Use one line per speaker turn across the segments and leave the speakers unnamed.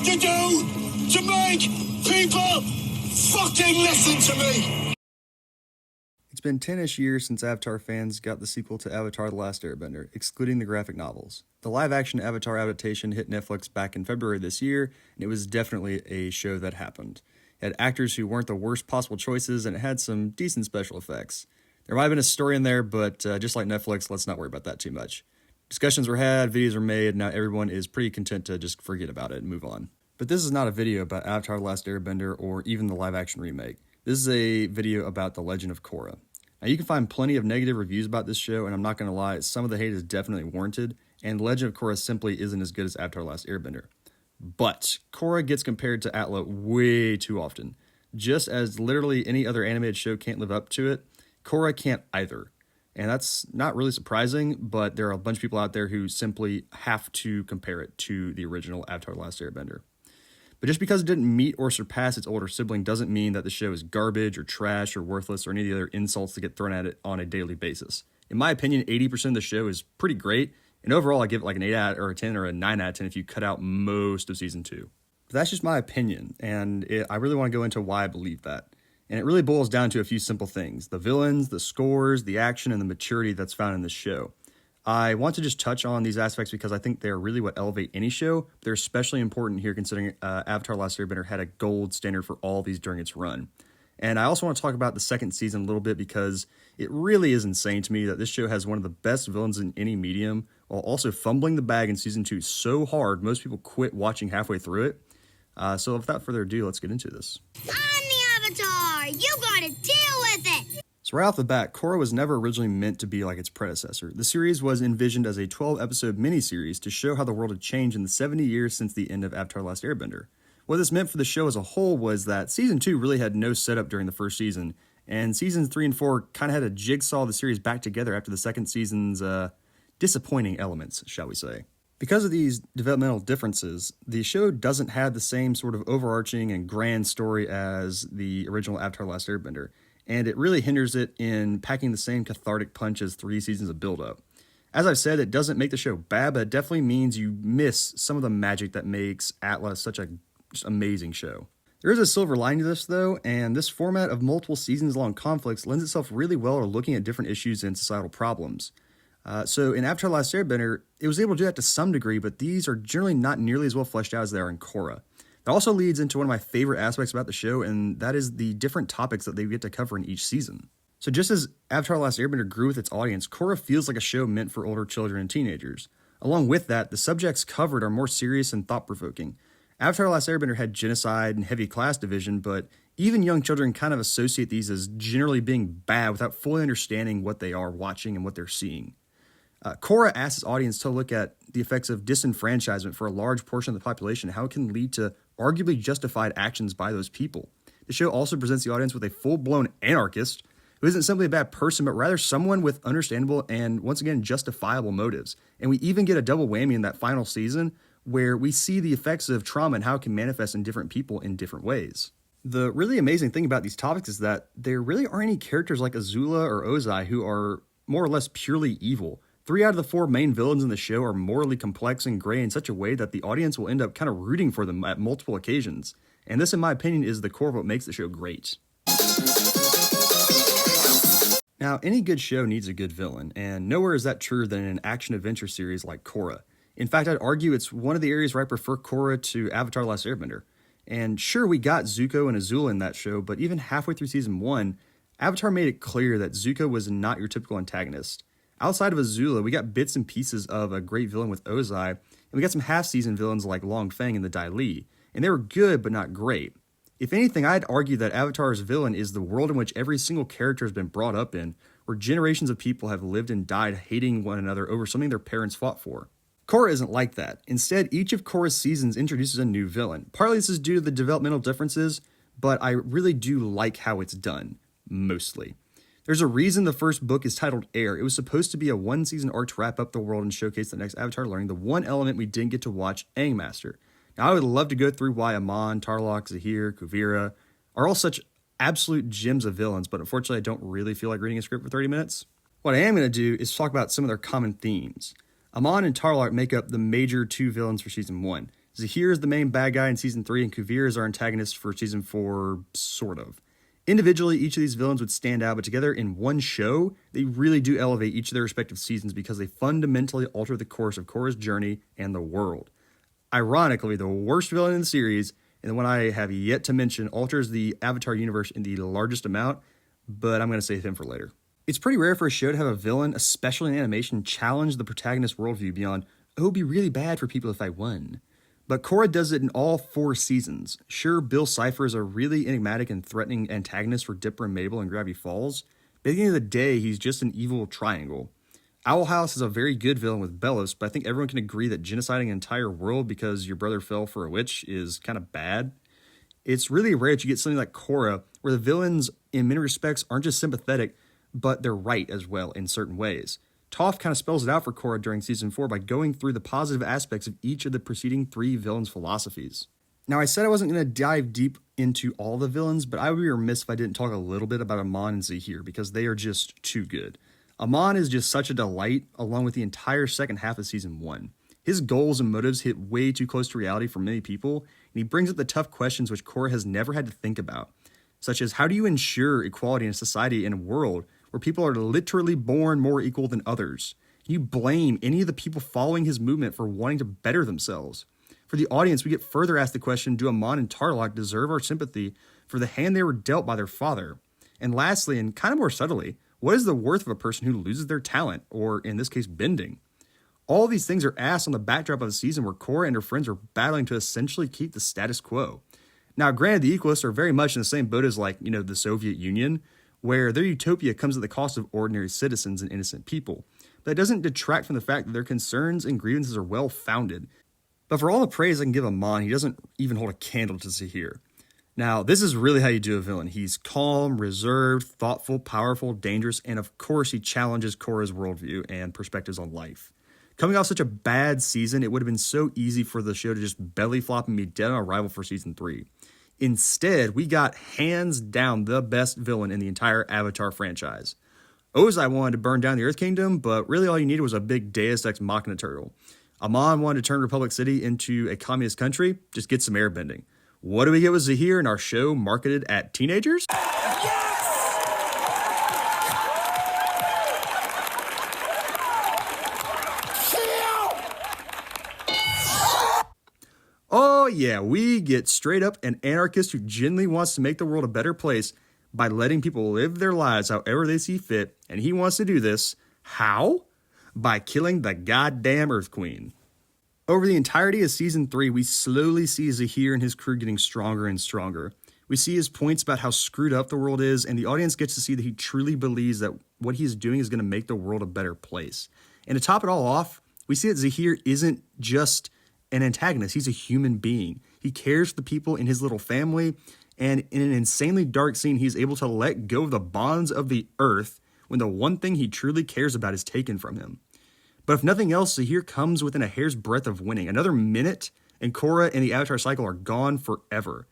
to do to make people fucking listen to me.
It's been 10-ish years since Avatar fans got the sequel to Avatar the Last Airbender, excluding the graphic novels. The live-action Avatar adaptation hit Netflix back in February this year, and it was definitely a show that happened. It had actors who weren't the worst possible choices, and it had some decent special effects. There might have been a story in there, but just like Netflix, let's not worry about that too much. Discussions were had, videos were made, now everyone is pretty content to just forget about it and move on. But this is not a video about Avatar the Last Airbender or even the live-action remake. This is a video about The Legend of Korra. Now, you can find plenty of negative reviews about this show, and I'm not going to lie, some of the hate is definitely warranted, and Legend of Korra simply isn't as good as Avatar the Last Airbender. But Korra gets compared to Atla way too often. Just as literally any other animated show can't live up to it, Korra can't either. And that's not really surprising, but there are a bunch of people out there who simply have to compare it to the original Avatar the Last Airbender. But just because it didn't meet or surpass its older sibling doesn't mean that the show is garbage or trash or worthless or any of the other insults that get thrown at it on a daily basis. In my opinion, 80% of the show is pretty great, and overall I give it like an 8 out or a 10 or a 9 out of 10 if you cut out most of season 2. But that's just my opinion, and I really want to go into why I believe that. And it really boils down to a few simple things: the villains, the scores, the action, and the maturity that's found in this show. I want to just touch on these aspects because I think they're really what elevate any show. They're especially important here considering Avatar The Last Airbender had a gold standard for all of these during its run. And I also want to talk about the second season a little bit because it really is insane to me that this show has one of the best villains in any medium while also fumbling the bag in season 2 so hard most people quit watching halfway through it. So without further ado, let's get into this.
I'm the Avatar! You gotta deal with it!
So right off the bat, Korra was never originally meant to be like its predecessor. The series was envisioned as a 12-episode miniseries to show how the world had changed in the 70 years since the end of Avatar The Last Airbender. What this meant for the show as a whole was that Season 2 really had no setup during the first season, and Seasons 3 and 4 kind of had to jigsaw the series back together after the second season's disappointing elements, shall we say. Because of these developmental differences, the show doesn't have the same sort of overarching and grand story as the original Avatar The Last Airbender, and it really hinders it in packing the same cathartic punch as 3 seasons of build-up. As I've said, it doesn't make the show bad, but it definitely means you miss some of the magic that makes Atlas such a just amazing show. There is a silver lining to this, though, and this format of multiple seasons-long conflicts lends itself really well to looking at different issues and societal problems. So in Avatar The Last Airbender, it was able to do that to some degree, but these are generally not nearly as well fleshed out as they are in Korra. That also leads into one of my favorite aspects about the show, and that is the different topics that they get to cover in each season. So just as Avatar The Last Airbender grew with its audience, Korra feels like a show meant for older children and teenagers. Along with that, the subjects covered are more serious and thought-provoking. Avatar The Last Airbender had genocide and heavy class division, but even young children kind of associate these as generally being bad without fully understanding what they are watching and what they're seeing. Korra asks its audience to look at the effects of disenfranchisement for a large portion of the population, how it can lead to arguably justified actions by those people. The show also presents the audience with a full-blown anarchist who isn't simply a bad person, but rather someone with understandable and, once again, justifiable motives. And we even get a double whammy in that final season where we see the effects of trauma and how it can manifest in different people in different ways. The really amazing thing about these topics is that there really aren't any characters like Azula or Ozai who are more or less purely evil. 3 out of the 4 main villains in the show are morally complex and gray in such a way that the audience will end up kind of rooting for them at multiple occasions. And this, in my opinion, is the core of what makes the show great. Now, any good show needs a good villain, and nowhere is that truer than in an action-adventure series like Korra. In fact, I'd argue it's one of the areas where I prefer Korra to Avatar The Last Airbender. And sure, we got Zuko and Azula in that show, but even halfway through Season 1, Avatar made it clear that Zuko was not your typical antagonist. Outside of Azula, we got bits and pieces of a great villain with Ozai, and we got some half-season villains like Long Feng and the Dai Li, and they were good but not great. If anything, I'd argue that Avatar's villain is the world in which every single character has been brought up in, where generations of people have lived and died hating one another over something their parents fought for. Korra isn't like that. Instead, each of Korra's seasons introduces a new villain. Partly this is due to the developmental differences, but I really do like how it's done, mostly. There's a reason the first book is titled Air. It was supposed to be a 1-season arc to wrap up the world and showcase the next Avatar learning the one element we didn't get to watch, Aang Master. Now, I would love to go through why Amon, Tarlok, Zahir, Kuvira are all such absolute gems of villains, but unfortunately I don't really feel like reading a script for 30 minutes. What I am going to do is talk about some of their common themes. Amon and Tarlok make up the major 2 villains for Season 1. Zahir is the main bad guy in Season 3, and Kuvir is our antagonist for Season 4, sort of. Individually, each of these villains would stand out, but together in one show, they really do elevate each of their respective seasons because they fundamentally alter the course of Korra's journey and the world. Ironically, the worst villain in the series, and the one I have yet to mention, alters the Avatar universe in the largest amount, but I'm going to save him for later. It's pretty rare for a show to have a villain, especially in animation, challenge the protagonist's worldview beyond, oh, it would be really bad for people if I won. But Korra does it in all 4 seasons. Sure, Bill Cipher is a really enigmatic and threatening antagonist for Dipper and Mabel in Gravity Falls, but at the end of the day, he's just an evil triangle. Owl House is a very good villain with Bellos, but I think everyone can agree that genociding an entire world because your brother fell for a witch is kind of bad. It's really rare that you get something like Korra, where the villains, in many respects, aren't just sympathetic, but they're right as well in certain ways. Toph kind of spells it out for Korra during Season 4 by going through the positive aspects of each of the preceding 3 villains' philosophies. Now, I said I wasn't going to dive deep into all the villains, but I would be remiss if I didn't talk a little bit about Amon and Zahir, because they are just too good. Amon is just such a delight, along with the entire second half of Season 1. His goals and motives hit way too close to reality for many people, and he brings up the tough questions which Korra has never had to think about, such as how do you ensure equality in a society and a world where people are literally born more equal than others? Can you blame any of the people following his movement for wanting to better themselves? For the audience, we get further asked the question, do Amon and Tarlok deserve our sympathy for the hand they were dealt by their father? And lastly, and kind of more subtly, what is the worth of a person who loses their talent, or in this case, bending? All these things are asked on the backdrop of a season where Korra and her friends are battling to essentially keep the status quo. Now, granted, the Equalists are very much in the same boat as, the Soviet Union, where their utopia comes at the cost of ordinary citizens and innocent people. But that doesn't detract from the fact that their concerns and grievances are well-founded. But for all the praise I can give Amon, he doesn't even hold a candle to Zahir. Now, this is really how you do a villain. He's calm, reserved, thoughtful, powerful, dangerous, and of course he challenges Korra's worldview and perspectives on life. Coming off such a bad season, it would have been so easy for the show to just belly flop and be dead on arrival for Season 3. Instead, we got hands down the best villain in the entire Avatar franchise. Ozai wanted to burn down the Earth Kingdom, but really all you needed was a big Deus Ex Machina turtle. Amon wanted to turn Republic City into a communist country, just get some airbending. What do we get with Zahir in our show marketed at teenagers? Oh yeah, we get straight up an anarchist who genuinely wants to make the world a better place by letting people live their lives however they see fit, and he wants to do this, how? By killing the goddamn Earth Queen. Over the entirety of Season 3, we slowly see Zahir and his crew getting stronger and stronger. We see his points about how screwed up the world is, and the audience gets to see that he truly believes that what he is doing is going to make the world a better place. And to top it all off, we see that Zahir isn't just an antagonist, he's a human being. He cares for the people in his little family, and in an insanely dark scene, he's able to let go of the bonds of the earth when the one thing he truly cares about is taken from him. But if nothing else, Zahir comes within a hair's breadth of winning. Another minute, and Korra and the Avatar cycle are gone forever.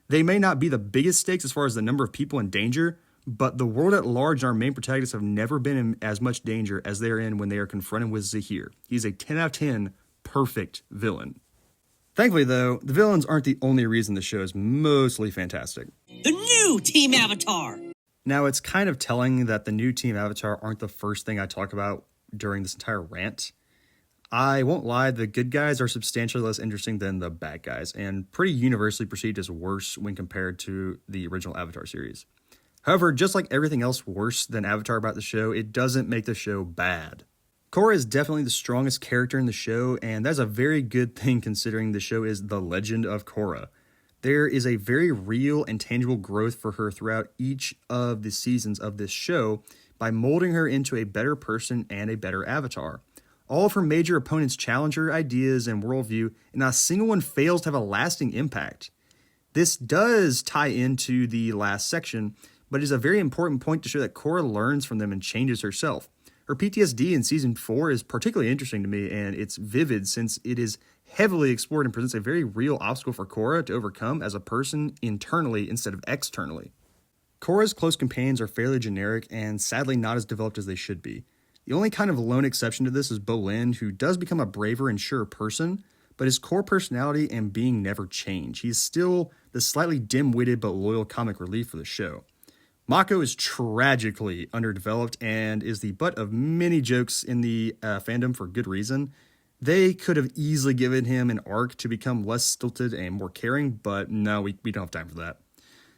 They may not be the biggest stakes as far as the number of people in danger, but the world at large and our main protagonists have never been in as much danger as they are in when they are confronted with Zahir. He's a 10 out of 10 perfect villain. Thankfully, though, the villains aren't the only reason the show is mostly fantastic.
The new Team Avatar!
Now, it's kind of telling that the new Team Avatar aren't the first thing I talk about during this entire rant. I won't lie, the good guys are substantially less interesting than the bad guys, and pretty universally perceived as worse when compared to the original Avatar series. However, just like everything else worse than Avatar about the show, it doesn't make the show bad. Korra is definitely the strongest character in the show, and that's a very good thing considering the show is The Legend of Korra. There is a very real and tangible growth for her throughout each of the seasons of this show by molding her into a better person and a better avatar. All of her major opponents challenge her ideas and worldview, and not a single one fails to have a lasting impact. This does tie into the last section, but is a very important point to show that Korra learns from them and changes herself. Her PTSD in Season 4 is particularly interesting to me, and it's vivid since it is heavily explored and presents a very real obstacle for Korra to overcome as a person internally instead of externally. Korra's close companions are fairly generic and sadly not as developed as they should be. The only kind of lone exception to this is Bolin, who does become a braver and surer person, but his core personality and being never change. He's still the slightly dim-witted but loyal comic relief for the show. Mako is tragically underdeveloped and is the butt of many jokes in the fandom for good reason. They could have easily given him an arc to become less stilted and more caring, but no, we don't have time for that.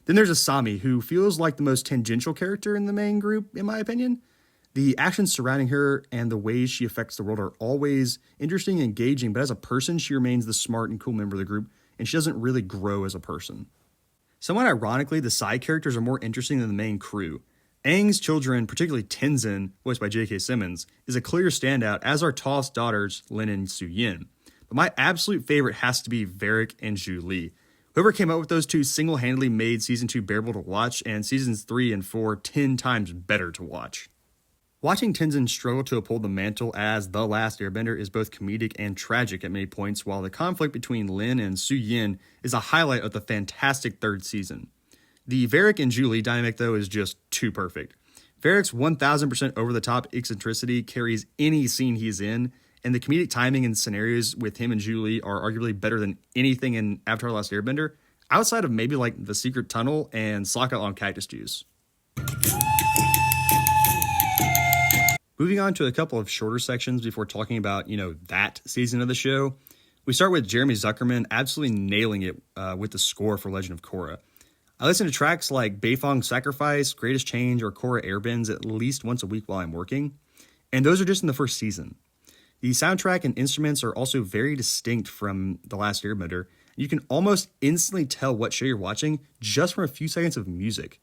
Then there's Asami, who feels like the most tangential character in the main group, in my opinion. The actions surrounding her and the ways she affects the world are always interesting and engaging, but as a person, she remains the smart and cool member of the group, and she doesn't really grow as a person. Somewhat ironically, the side characters are more interesting than the main crew. Aang's children, particularly Tenzin, voiced by J.K. Simmons, is a clear standout, as are Toph's daughters, Lin and Su-yin. But my absolute favorite has to be Varric and Zhu Li. Whoever came up with those two single-handedly made Season 2 bearable to watch, and Seasons 3 and 4 10 times better to watch. Watching Tenzin struggle to uphold the mantle as The Last Airbender is both comedic and tragic at many points, while the conflict between Lin and Su-yin is a highlight of the fantastic third season. The Varric and Zhu Li dynamic, though, is just too perfect. Varric's 1000% over-the-top eccentricity carries any scene he's in, and the comedic timing and scenarios with him and Zhu Li are arguably better than anything in Avatar the Last Airbender, outside of maybe like The Secret Tunnel and Sokka on Cactus Juice. Moving on to a couple of shorter sections before talking about, that season of the show. We start with Jeremy Zuckerman absolutely nailing it with the score for Legend of Korra. I listen to tracks like Beifong's Sacrifice, Greatest Change, or Korra Airbends at least once a week while I'm working, and those are just in the first season. The soundtrack and instruments are also very distinct from The Last Airbender. You can almost instantly tell what show you're watching just from a few seconds of music.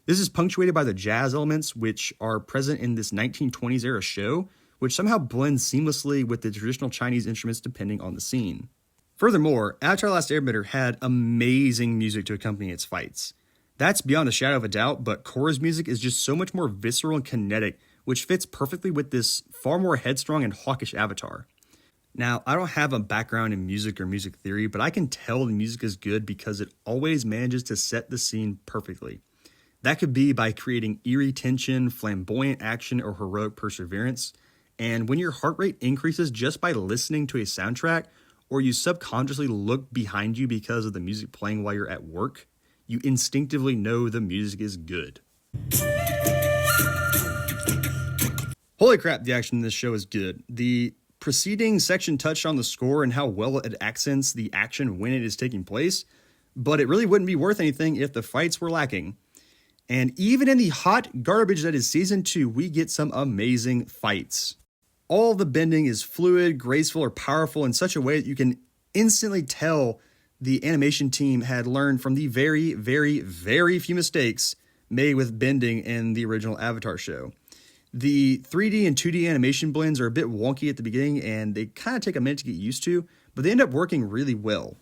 This is punctuated by the jazz elements, which are present in this 1920s era show, which somehow blends seamlessly with the traditional Chinese instruments depending on the scene. Furthermore, Avatar the Last Airbender had amazing music to accompany its fights. That's beyond a shadow of a doubt, but Korra's music is just so much more visceral and kinetic, which fits perfectly with this far more headstrong and hawkish Avatar. Now, I don't have a background in music or music theory, but I can tell the music is good because it always manages to set the scene perfectly. That could be by creating eerie tension, flamboyant action, or heroic perseverance. And when your heart rate increases just by listening to a soundtrack, or you subconsciously look behind you because of the music playing while you're at work, you instinctively know the music is good. Holy crap, the action in this show is good. The preceding section touched on the score and how well it accents the action when it is taking place, but it really wouldn't be worth anything if the fights were lacking. And even in the hot garbage that is Season 2, we get some amazing fights. All the bending is fluid, graceful, or powerful in such a way that you can instantly tell the animation team had learned from the very, very, very few mistakes made with bending in the original Avatar show. The 3D and 2D animation blends are a bit wonky at the beginning, and they kind of take a minute to get used to, but they end up working really well.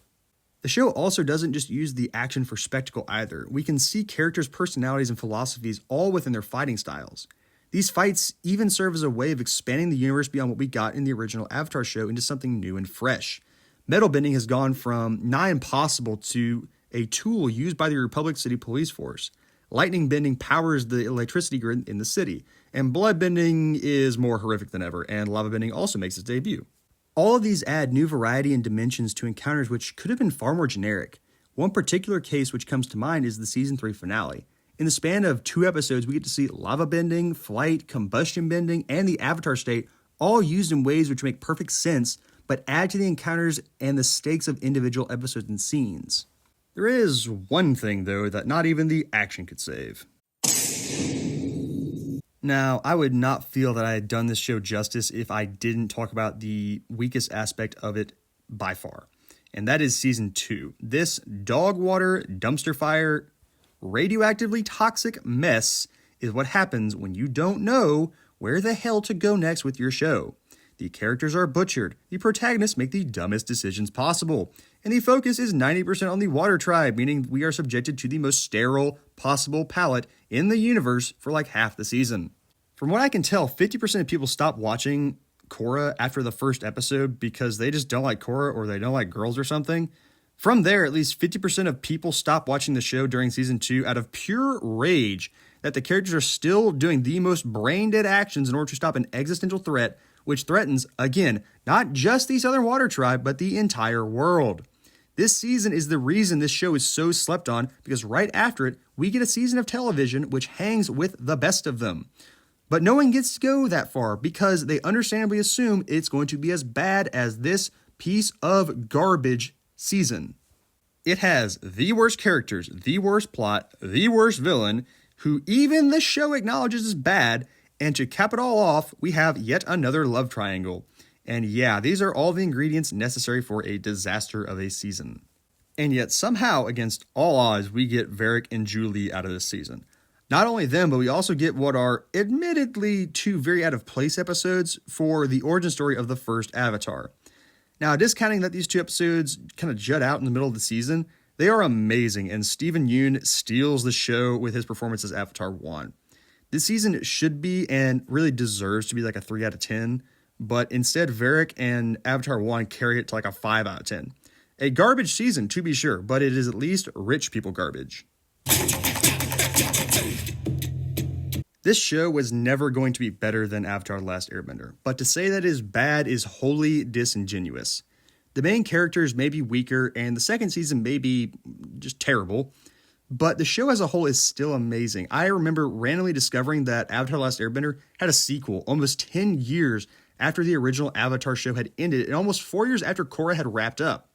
The show also doesn't just use the action for spectacle either. We can see characters' personalities and philosophies all within their fighting styles. These fights even serve as a way of expanding the universe beyond what we got in the original Avatar show into something new and fresh. Metal bending has gone from nigh impossible to a tool used by the Republic City Police Force. Lightning bending powers the electricity grid in the city, and blood bending is more horrific than ever, and lava bending also makes its debut. All of these add new variety and dimensions to encounters which could have been far more generic. One particular case which comes to mind is the Season 3 finale. In the span of 2 episodes, we get to see lava bending, flight, combustion bending, and the Avatar state all used in ways which make perfect sense, but add to the encounters and the stakes of individual episodes and scenes. There is one thing, though, that not even the action could save. Now, I would not feel that I had done this show justice if I didn't talk about the weakest aspect of it by far, and that is Season 2. This dog water, dumpster fire, radioactively toxic mess is what happens when you don't know where the hell to go next with your show. The characters are butchered, the protagonists make the dumbest decisions possible, and the focus is 90% on the water tribe, meaning we are subjected to the most sterile possible palette in the universe for like half the season. From what I can tell, 50% of people stop watching Korra after the first episode because they just don't like Korra or they don't like girls or something. From there, at least 50% of people stop watching the show during Season 2 out of pure rage that the characters are still doing the most brain-dead actions in order to stop an existential threat which threatens, again, not just the Southern Water Tribe, but the entire world. This season is the reason this show is so slept on, because right after it, we get a season of television which hangs with the best of them. But no one gets to go that far because they understandably assume it's going to be as bad as this piece of garbage season. It has the worst characters, the worst plot, the worst villain, who even the show acknowledges is bad, and to cap it all off, we have yet another love triangle. And yeah, these are all the ingredients necessary for a disaster of a season. And yet somehow, against all odds, we get Varric and Julie out of this season. Not only them, but we also get what are admittedly two very out of place episodes for the origin story of the first Avatar. Now, discounting that these two episodes kind of jut out in the middle of the season, they are amazing, and Steven Yeun steals the show with his performance as Avatar 1. This season should be, and really deserves to be, like a 3 out of 10, but instead Varric and Avatar 1 carry it to like a 5 out of 10. A garbage season, to be sure, but it is at least rich people garbage. This show was never going to be better than Avatar the Last Airbender, but to say that it is bad is wholly disingenuous. The main characters may be weaker, and the second season may be just terrible, but the show as a whole is still amazing. I remember randomly discovering that Avatar the Last Airbender had a sequel almost 10 years after the original Avatar show had ended, and almost 4 years after Korra had wrapped up.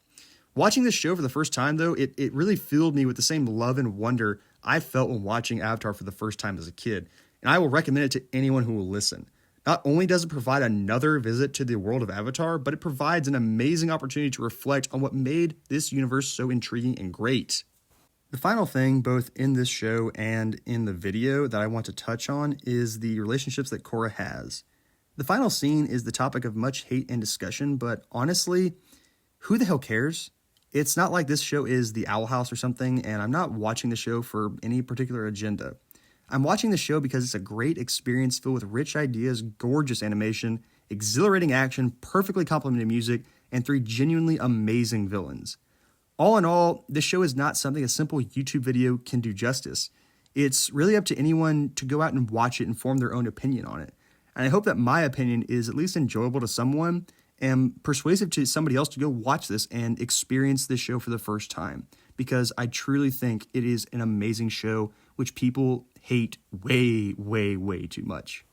Watching this show for the first time, though, it really filled me with the same love and wonder I felt when watching Avatar for the first time as a kid, and I will recommend it to anyone who will listen. Not only does it provide another visit to the world of Avatar, but it provides an amazing opportunity to reflect on what made this universe so intriguing and great. The final thing, both in this show and in the video, that I want to touch on is the relationships that Korra has. The final scene is the topic of much hate and discussion, but honestly, who the hell cares? It's not like this show is The Owl House or something, and I'm not watching the show for any particular agenda. I'm watching the show because it's a great experience filled with rich ideas, gorgeous animation, exhilarating action, perfectly complemented music, and 3 genuinely amazing villains. All in all, this show is not something a simple YouTube video can do justice. It's really up to anyone to go out and watch it and form their own opinion on it. And I hope that my opinion is at least enjoyable to someone and persuasive to somebody else to go watch this and experience this show for the first time, because I truly think it is an amazing show which people hate way, way, way too much.